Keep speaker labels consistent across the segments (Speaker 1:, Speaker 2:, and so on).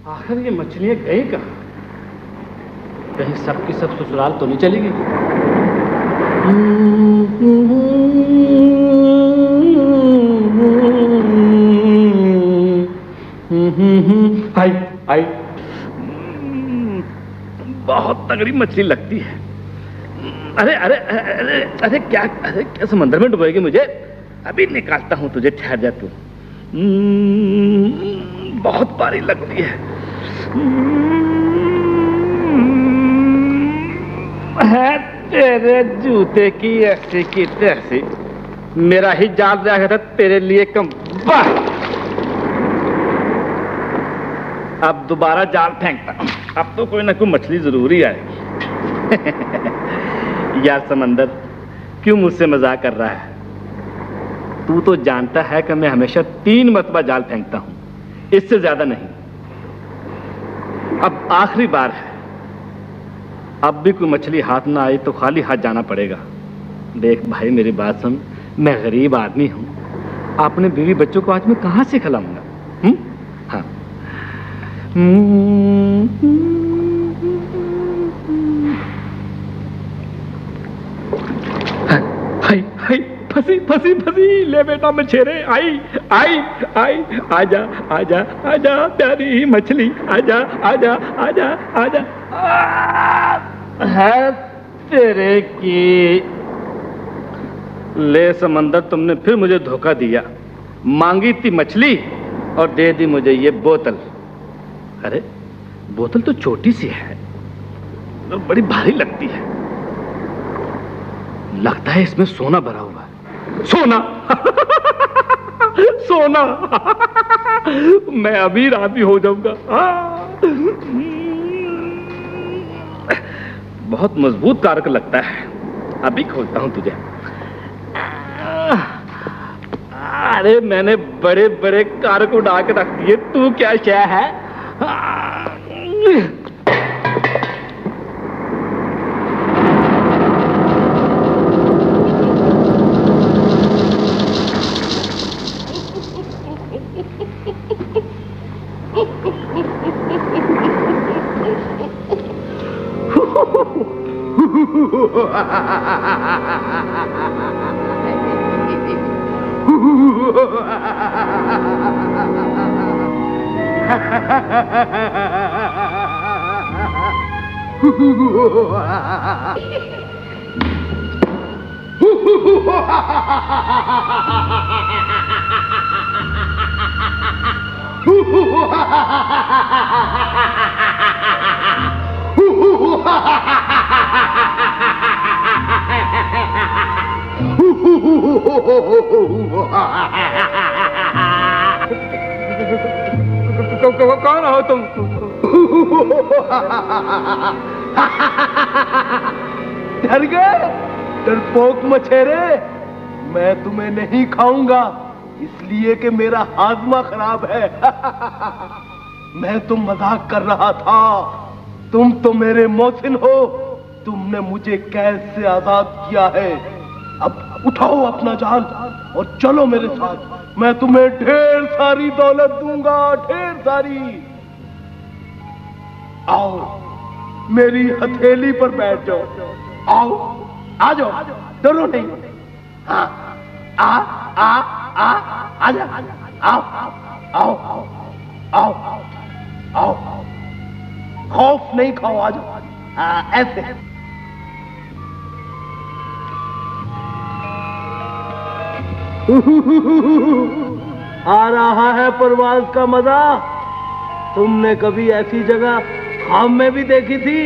Speaker 1: आखिर ये मछलियां गई कहाँ? कहीं सब की सब ससुराल तो नहीं चली गई? आई आई, बहुत तगड़ी मछली लगती है। अरे अरे अरे अरे क्या, अरे क्या समंदर में डुबोएगी मुझे? अभी निकालता हूं तुझे, ठहर जा तू। बहुत भारी लगती है। तेरे जूते की ऐसी की तैसी, मेरा ही जाल रहा था तेरे लिए कम। वाह, अब दोबारा जाल फेंकता हूं। अब तो कोई ना कोई मछली जरूरी आएगी। यार समंदर, क्यों मुझसे मजाक कर रहा है? तू तो जानता है कि मैं हमेशा 3 मरतबा जाल फेंकता हूं, इससे ज्यादा नहीं। अब आखिरी बार है, अब भी कोई मछली हाथ ना आई तो खाली हाथ जाना पड़ेगा। देख भाई, मेरी बात सुन, मैं गरीब आदमी हूं, अपने बीवी बच्चों को आज मैं कहां से खिलाऊंगा? हाँ। हाय हाय, फंसी फंसी फंसी, ले बेटा मछेरे, आई आई आई, आजा आजा आजा प्यारी मछली, आजा आजा आजा आजा। है तेरे की। ले समंदर, तुमने फिर मुझे धोखा दिया। मांगी थी मछली और दे दी मुझे ये बोतल। अरे बोतल तो छोटी सी है और बड़ी भारी लगती है। लगता है इसमें सोना भरा हुआ है। सोना? सोना? मैं अमीर आदमी हो जाऊंगा। बहुत मजबूत कारक लगता है, अभी खोलता हूं तुझे। अरे मैंने बड़े बड़े कारक उड़ा के रख दिए, तू क्या शय है? कौन हो तुम?
Speaker 2: डर गए डरपोक मछेरे? मैं तुम्हें नहीं खाऊंगा, इसलिए कि मेरा हाजमा खराब है। मैं तो मजाक कर रहा था, तुम तो मेरे मोहसिन हो। तुमने मुझे कैद से आजाद किया है। अब उठाओ अपना जाल और चलो मेरे साथ। मैं तुम्हें ढेर सारी दौलत दूंगा, ढेर सारी। आओ मेरी हथेली पर बैठ जाओ। आओ, आ जाओ, डरो नहीं। हाँ, आ आ आ आजा, आओ आओ आओ आओ, खौफ नहीं खाओ, आ जाओ। ऐसे आ रहा है परवाज़ का मजा। तुमने कभी ऐसी जगह ख्वाब में भी देखी थी?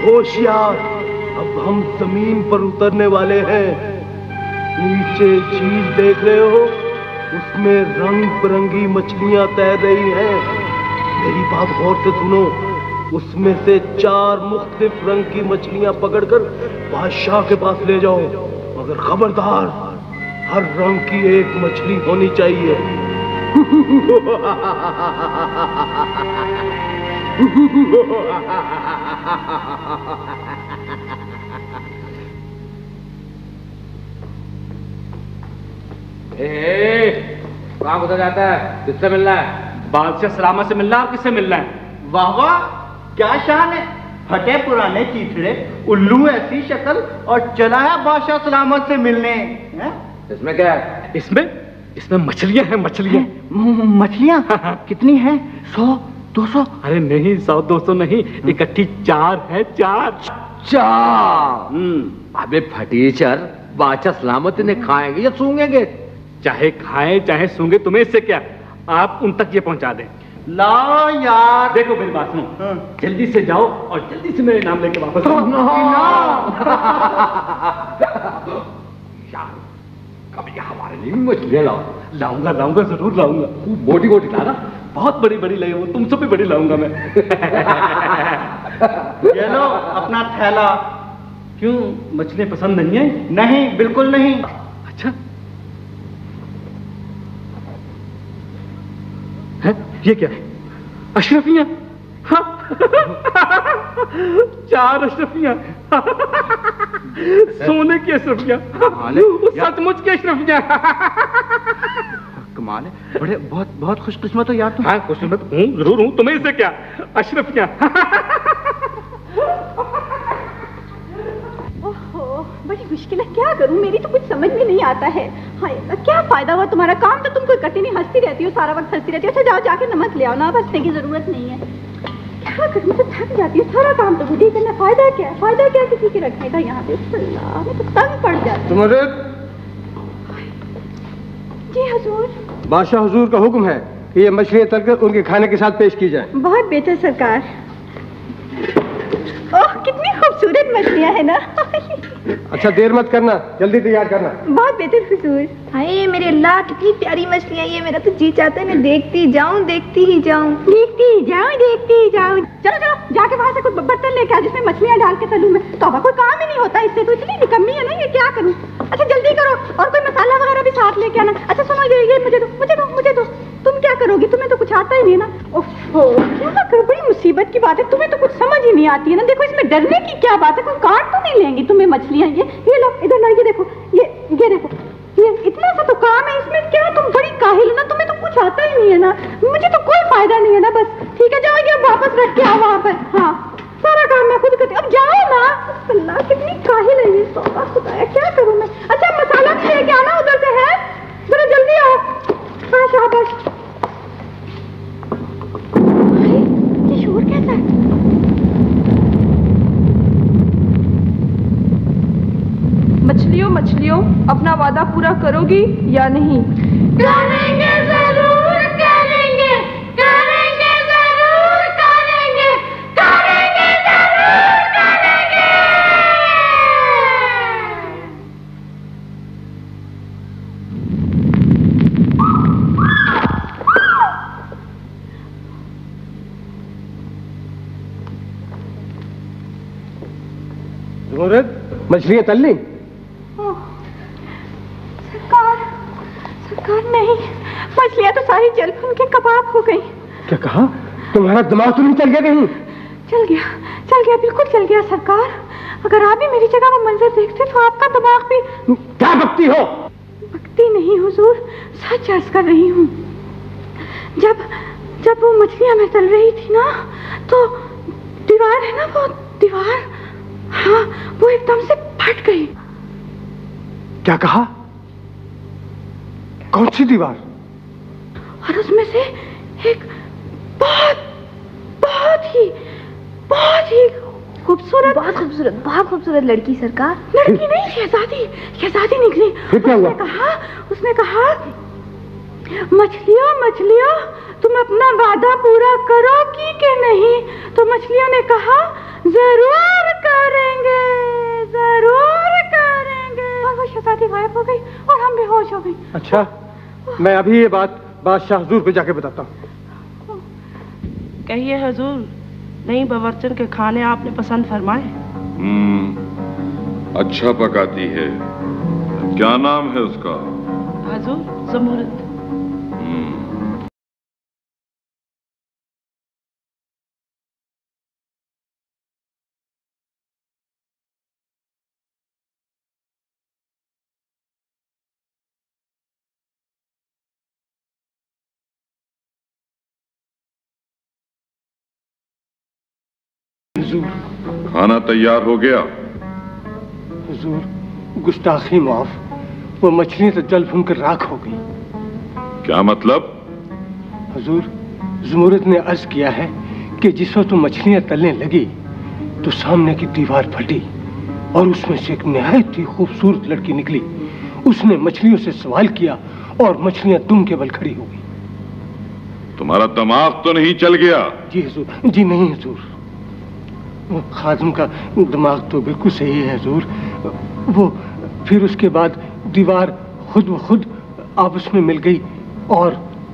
Speaker 2: होशियार, अब हम जमीन पर उतरने वाले हैं। नीचे झील देख रहे हो, उसमें रंग बिरंगी मछलियां तैर रही हैं। मेरी बात गौर से सुनो, उसमें से 4 मुख्तलिफ रंग की मछलियां पकड़कर बादशाह के पास ले जाओ। मगर खबरदार, हर रंग की एक मछली होनी चाहिए।
Speaker 3: कहाँ गुजर जाता है? किससे मिलना है?
Speaker 1: बादशाह सलामत से मिलना है। किससे मिलना है?
Speaker 4: वाह वाह, क्या शान है। फटे पुराने चीथड़े, उल्लू ऐसी शक्ल, और चला है बादशाह सलामत से मिलने है?
Speaker 3: इसमें क्या है?
Speaker 1: इसमें मछलियां हैं, मछलियां।
Speaker 4: मछलियां? कितनी हैं? 100 200?
Speaker 1: अरे नहीं, 100-200 नहीं, इकट्ठी 4 है। 4।
Speaker 3: अबे फटीचर, बादशाह सलामत इन्हें खाएंगे या सूंघेंगे?
Speaker 1: चाहे खाएं चाहे सूंघे, तुम्हें इससे क्या? आप उन तक ये पहुंचा दें।
Speaker 4: ला यार,
Speaker 1: देखो मेरी बात सुनो, जल्दी से जाओ और जल्दी से मेरे नाम लेके वापस आओ।
Speaker 3: यार, कभी हमारे लिए मछलियां लाओ।
Speaker 1: लाऊंगा, जरूर लाऊंगा।
Speaker 3: मोटी मोटी लाना।
Speaker 1: बहुत बड़ी बड़ी लगे, वो तुमसे भी बड़ी लाऊंगा मैं।
Speaker 4: ये लो अपना थैला।
Speaker 1: क्यों, मछलियां पसंद नहीं है?
Speaker 4: नहीं, बिल्कुल नहीं।
Speaker 1: अच्छा है, ये क्या है? अशरफियां। हाँ। 4 अशरफियां। सोने की अशरफियां, सचमुच की अशरफियां।
Speaker 4: कमाल है, बड़े बहुत खुशकिस्मत हो यार तुम।
Speaker 1: हाँ, खुशकिस्मत हूँ, जरूर हूँ। तुम्हें इससे क्या? अशरफियां।
Speaker 5: बड़ी मुश्किल है, क्या करूं? मेरी तो कुछ समझ में नहीं आता है। हाय अल्लाह, क्या फायदा हुआ तुम्हारा? काम तो तुम कोई करती नहीं, हंसती रहती हो, सारा वक्त हंसती रहती हो। अच्छा जाओ, जाके नमक ले आओ ना, हंसने की जरूरत नहीं है। क्या करूं, तो थक जाती हूँ, सारा काम तो मुझे ही करना। फायदा क्या है? फायदा क्या किसी के रखने का यहाँ पे? अल्लाह, मैं तो तंग पड़ जाती हूँ। जी हुजूर।
Speaker 2: बादशाह हुजूर का हुक्म है कि ये मछलियां तलकर उनके खाने के साथ पेश की जाए।
Speaker 5: बहुत बेहतर सरकार। ओह, कितनी खूबसूरत मछलियाँ है ना।
Speaker 2: अच्छा देर मत करना, जल्दी तैयार करना।
Speaker 5: बहुत बेहतर हुजूर। हाय मेरे अल्लाह, कितनी प्यारी मछलियाँ ये। मेरा तो जी चाहता है मैं देखती ही जाऊं। चलो चलो, जाके वहाँ से कुछ बर्तन लेके आ जिसमें मछलियाँ डाल के तलूं मैं। तौबा, कोई काम ही नहीं होता इससे, तो इतनी निकम्मी है ना ये, क्या करूँ? अच्छा जल्दी करो, और कोई मसाला वगैरह भी साथ लेके आना। अच्छा सुनो, ये मुझे दो। तुम क्या करोगी? तुम्हें तो कुछ आता ही नहीं ना। ओफो, क्या करो, बड़ी मुसीबत की बात है। तुम्हें तो कुछ समझ ही नहीं आती है ना। देखो इसमें डरने की क्या बात है, कोई काट तो नहीं लेंगी तुम्हें मछलियाँ? ये लो, इधर लो, ये देखो, ये देखो, ये इतना सा तो काम है इसमें। क्या तुम बड़ी काहिल हो ना, तुम्हें तो कुछ आता ही नहीं है ना। मुझे तो कोई फायदा नहीं है ना। बस ठीक है, जाओ, ये वापस रख के आओ वहाँ पर। हाँ, सारा काम मैं खुद करती हूँ। अब जाओ ना। अल्लाह, कितनी काहिल है ये। तौबा खुदाया, क्या करूँ मैं? अच्छा मसाला भी लेके आना उधर से, है जरा जल्दी आओ। हाँ शाबाश। ये शोर कैसा है?
Speaker 6: मछलियों, अपना वादा पूरा करोगी या नहीं?
Speaker 5: करेंगे, जरूर करेंगे, जरूर करेंगे, जरूर करेंगे।
Speaker 2: मछलियां तल ली?
Speaker 5: सरकार नहीं, मछलियाँ तो सारी जल भुन के कबाब हो गई।
Speaker 2: क्या कहा? तुम्हारा दिमाग तो नहीं चल गया कहीं?
Speaker 5: चल गया, बिल्कुल चल गया सरकार। अगर आप भी मेरी जगह वो मंजर देखते तो आपका दिमाग भी।
Speaker 2: क्या बकती हो?
Speaker 5: बकती नहीं हुजूर, सच अर्ज कर रही हूँ। जब वो मछलियाँ मैं तल रही थी ना, तो दीवार है ना, वो दीवार, हाँ, वो एकदम से फट गई।
Speaker 2: क्या कहा? कौन सी दीवार?
Speaker 5: और उसमें से एक बहुत ही खूबसूरत लड़की सरकार। लड़की नहीं, शहजादी निकली। उसने कहा मछलियों तुम अपना वादा पूरा करोगी कि नहीं? तो मछलियों ने कहा जरूर करेंगे। और वो शहजादी गायब हो गई और हम बेहोश हो गए।
Speaker 2: अच्छा, मैं अभी ये बात बादशाह हुजूर को जाके बताता हूँ।
Speaker 6: कहिए हुजूर, नई बवर्चन के खाने आपने पसंद फरमाए?
Speaker 7: अच्छा पकाती है, क्या नाम है उसका?
Speaker 6: हजूर ज़मूरत।
Speaker 7: खाना तैयार हो गया?
Speaker 2: हुजूर, गुस्ताखी माफ, वो मछली तो जल भून कर राख हो गई।
Speaker 7: क्या मतलब?
Speaker 2: हुजूर, ज़मूरत ने अर्ज किया है कि जिस वक्त मछलियां तलने लगी तो सामने की दीवार फटी और उसमें से एक निहायत ही खूबसूरत लड़की निकली। उसने मछलियों से सवाल किया और मछलियां दुम के बल खड़ी हो गई।
Speaker 7: तुम्हारा दिमाग तो नहीं चल गया?
Speaker 2: जी हुजूर, जी नहीं हुजूर, खादिम का दिमाग तो बिल्कुल सही है हुजूर। वो फिर उसके बाद दीवार खुद ब खुद आपस में मिल गई और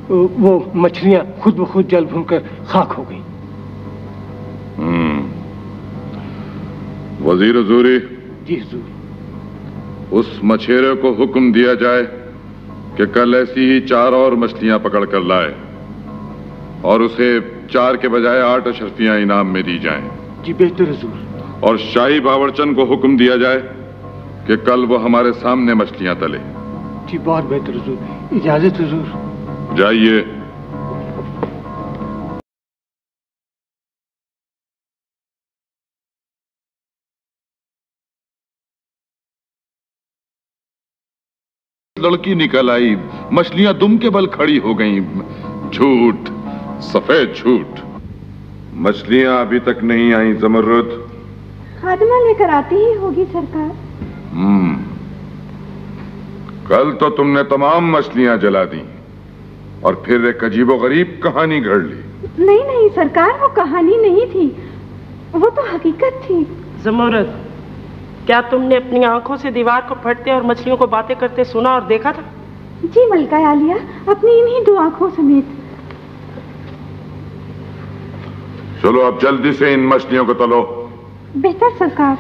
Speaker 2: वो मछलियां खुद ब खुद जल भूनकर खाक हो गई।
Speaker 7: वजीर हुजूरी।
Speaker 2: जी हुजूर।
Speaker 7: उस मछेरे को हुक्म दिया जाए कि कल ऐसी ही 4 और मछलियां पकड़ कर लाए और उसे 4 के बजाय 8 अशरफियां इनाम में दी जाएं।
Speaker 2: जी बेहतर हुजूर।
Speaker 7: और शाही बावर्चन को हुक्म दिया जाए कि कल वो हमारे सामने मछलियां तले।
Speaker 2: जी बहुत बेहतर हुजूर। इजाजत हुजूर।
Speaker 7: जाइए। लड़की निकल आई, मछलियां दुम के बल खड़ी हो गईं। झूठ, सफेद झूठ। मछलियां अभी तक नहीं आई ज़मरुद।
Speaker 5: खादिमा लेकर आती ही होगी सरकार।
Speaker 7: कल तो तुमने तमाम मछलियां जला दी और फिर एक अजीबोगरीब कहानी गढ़ ली।
Speaker 5: नहीं नहीं सरकार, वो कहानी नहीं थी, वो तो हकीकत थी।
Speaker 6: ज़मूरत, क्या तुमने अपनी आंखों से दीवार को फटते और मछलियों को बातें करते सुना और देखा था?
Speaker 5: जी मलका आलिया, अपनी इन्हीं 2 आंखों समेत।
Speaker 7: चलो अब जल्दी से इन मछलियों को तलो।
Speaker 5: बेहतर सरकार।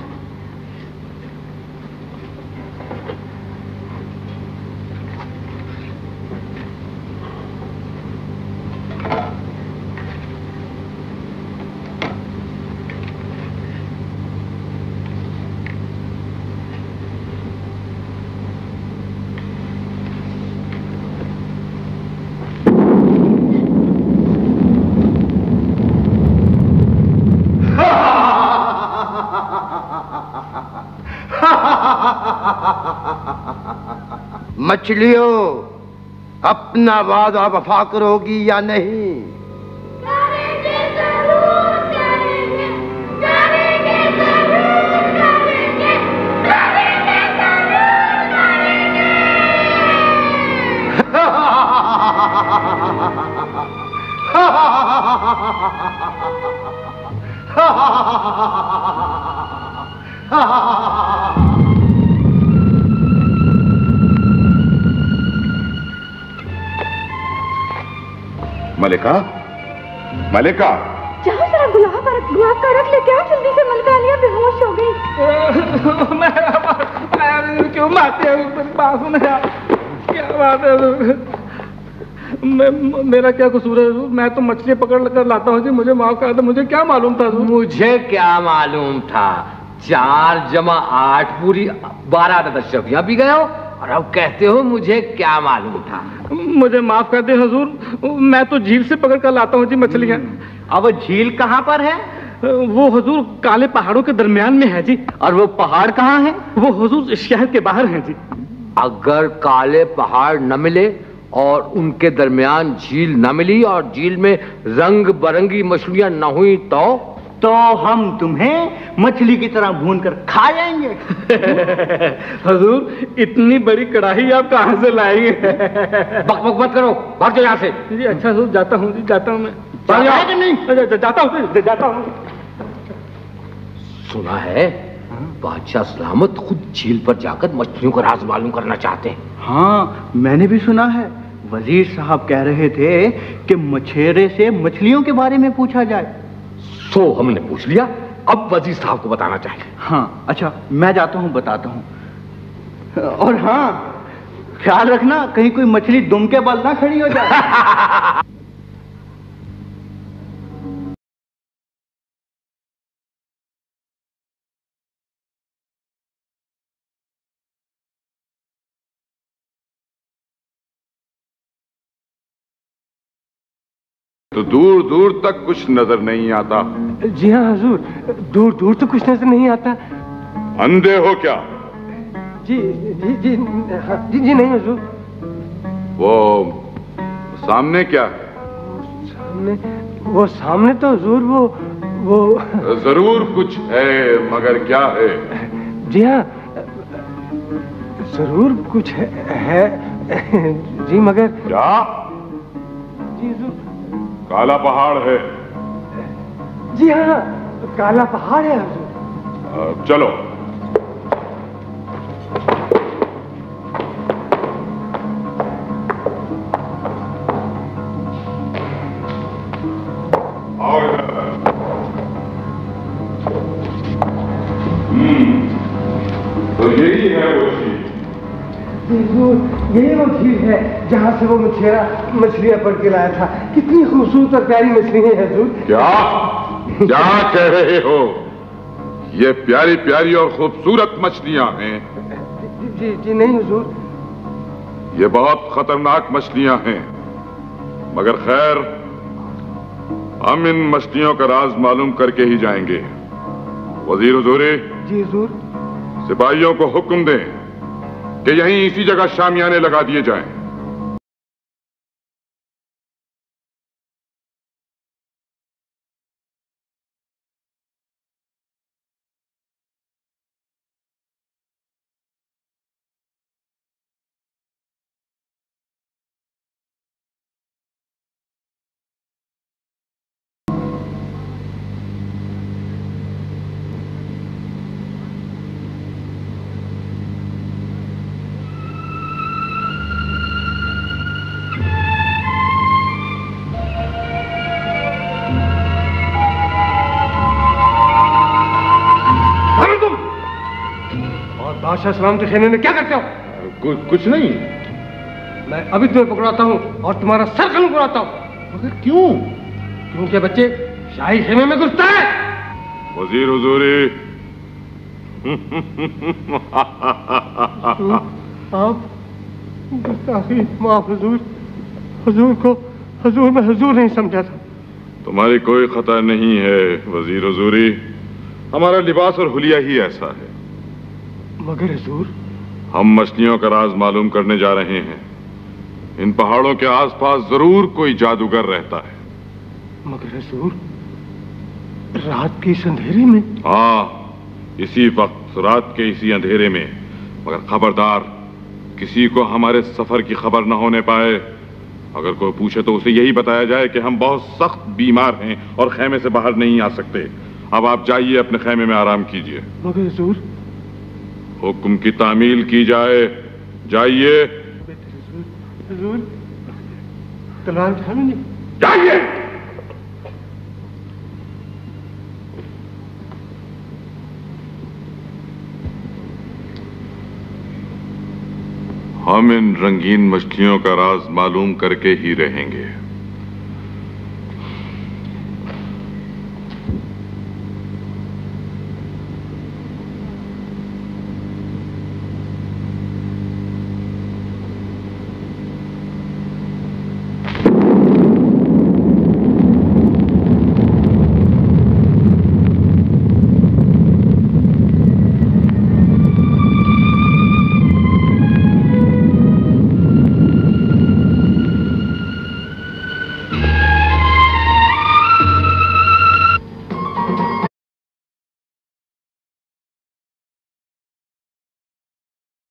Speaker 8: मछलियों, अपना वादा वफा करोगी या नहीं?
Speaker 9: करेंगे, जरूर करेंगे, करेंगे, जरूर करेंगे, करेंगे, जरूर
Speaker 8: करेंगे।
Speaker 7: मलिका, मलिका,
Speaker 5: जाओ जरा गुलाब का रख लेके आओ जल्दी से। मलका आलिया बेहोश हो गई।
Speaker 1: मैं क्यों मारते हैं? क्या बात है? मेरा क्या कसूर है? मैं तो मछली पकड़ कर लाता हूँ जी, मुझे माफ कर दो। मुझे क्या मालूम था?
Speaker 3: मुझे क्या मालूम था? 4 जमा 8 पूरी 12 अशरफियां भी गए हो और अब कहते हो मुझे क्या मालूम था?
Speaker 1: मुझे माफ कर दे हुजूर, मैं तो झील से पकड़ कर लाता हूँ जी मछलियाँ।
Speaker 4: अब झील कहाँ पर है?
Speaker 1: वो हुजूर काले पहाड़ों के दरमियान में है जी।
Speaker 3: और वो पहाड़ कहाँ है?
Speaker 1: वो हुजूर शहर के बाहर हैं जी।
Speaker 3: अगर काले पहाड़ न मिले और उनके दरमियान झील न मिली और झील में रंग बरंगी मछलियां न हुई तो
Speaker 4: हम तुम्हें मछली की तरह भून कर खा जाएंगे।
Speaker 1: हुजूर इतनी बड़ी कढ़ाई आप कहाँ से लाएंगे?
Speaker 3: बक बक मत करो, भाग जाओ यहाँ से।
Speaker 1: जी अच्छा हुजूर, जाता हूँ जी, जाता हूँ मैं। जाता हूँ।
Speaker 3: सुना है बादशाह सलामत खुद झील पर जाकर मछलियों का राज मालूम करना चाहते हैं।
Speaker 4: हाँ, मैंने भी सुना है। वजीर साहब कह रहे थे कि मछेरे से मछलियों के बारे में पूछा जाए।
Speaker 3: सो हमने पूछ लिया, अब वजीर साहब को बताना चाहिए।
Speaker 4: हाँ अच्छा, मैं जाता हूँ, बताता हूँ। और हाँ, ख्याल रखना कहीं कोई मछली दुम के बल ना खड़ी हो जाए।
Speaker 7: तो दूर दूर तक कुछ नजर नहीं आता।
Speaker 2: जी हाँ हुजूर, दूर दूर तो कुछ नजर नहीं आता।
Speaker 7: अंधे हो क्या?
Speaker 2: जी जी जी जी, जी नहीं हुजूर।
Speaker 7: वो सामने क्या है?
Speaker 2: वो सामने तो हुजूर वो
Speaker 7: जरूर कुछ है, मगर क्या है?
Speaker 2: जी हाँ, जरूर कुछ है जी, मगर
Speaker 7: क्या?
Speaker 2: जी हुजूर।
Speaker 7: काला पहाड़ है।
Speaker 2: जी हाँ, काला पहाड़ है हुजूर।
Speaker 7: चलो। आओ इधर। तो यही है वो झील।
Speaker 2: यही वो झील है जहाँ से वो मछेरा मछलियाँ पकड़ के लाया था। कितनी खूबसूरत और प्यारी मछली है हुजूर।
Speaker 7: क्या क्या कह रहे हो? ये प्यारी प्यारी और खूबसूरत मछलियां हैं।
Speaker 2: जी जी नहीं हुजूर।
Speaker 7: ये बहुत खतरनाक मछलियां हैं, मगर खैर हम इन मछलियों का राज मालूम करके ही जाएंगे। वजीर हुजूरी।
Speaker 2: जी हुजूर।
Speaker 7: सिपाहियों को हुक्म दें कि यहीं इसी जगह शामियाने लगा दिए जाएं।
Speaker 2: बादशाह सलाम के खेमे में क्या करते हो?
Speaker 7: कुछ नहीं।
Speaker 2: मैं अभी तुम्हें पकड़ाता हूँ और तुम्हारा सर कानून उड़ाता हूँ।
Speaker 7: मगर क्यों?
Speaker 2: क्योंकि बच्चे शाही खेमे में घुसता है।
Speaker 7: वजीर हुजूरी।
Speaker 2: आप गुस्ताखी माफ हुजूर। हुजूर मैं हुजूर नहीं समझा था।
Speaker 7: तुम्हारी कोई खता नहीं है वजीर हुजूरी, हमारा लिबास और हुलिया ही ऐसा है।
Speaker 2: मगर हुजूर,
Speaker 7: हम मछलियों का राज मालूम करने जा रहे हैं। इन पहाड़ों के आसपास जरूर कोई जादूगर रहता है।
Speaker 2: मगर हुजूर, रात की इस अंधेरे में?
Speaker 7: हाँ, इसी वक्त रात के इसी अंधेरे में। मगर खबरदार, किसी को हमारे सफर की खबर न होने पाए। अगर कोई पूछे तो उसे यही बताया जाए कि हम बहुत सख्त बीमार हैं और खेमे से बाहर नहीं आ सकते। अब आप जाइए, अपने खेमे में आराम कीजिए।
Speaker 2: मगर हुजूर,
Speaker 7: हुक्म की तामील की जाए। जाइए।
Speaker 2: हुजूर, तलवार उठानी नहीं।
Speaker 7: जाइए। हम इन रंगीन मछलियों का राज मालूम करके ही रहेंगे।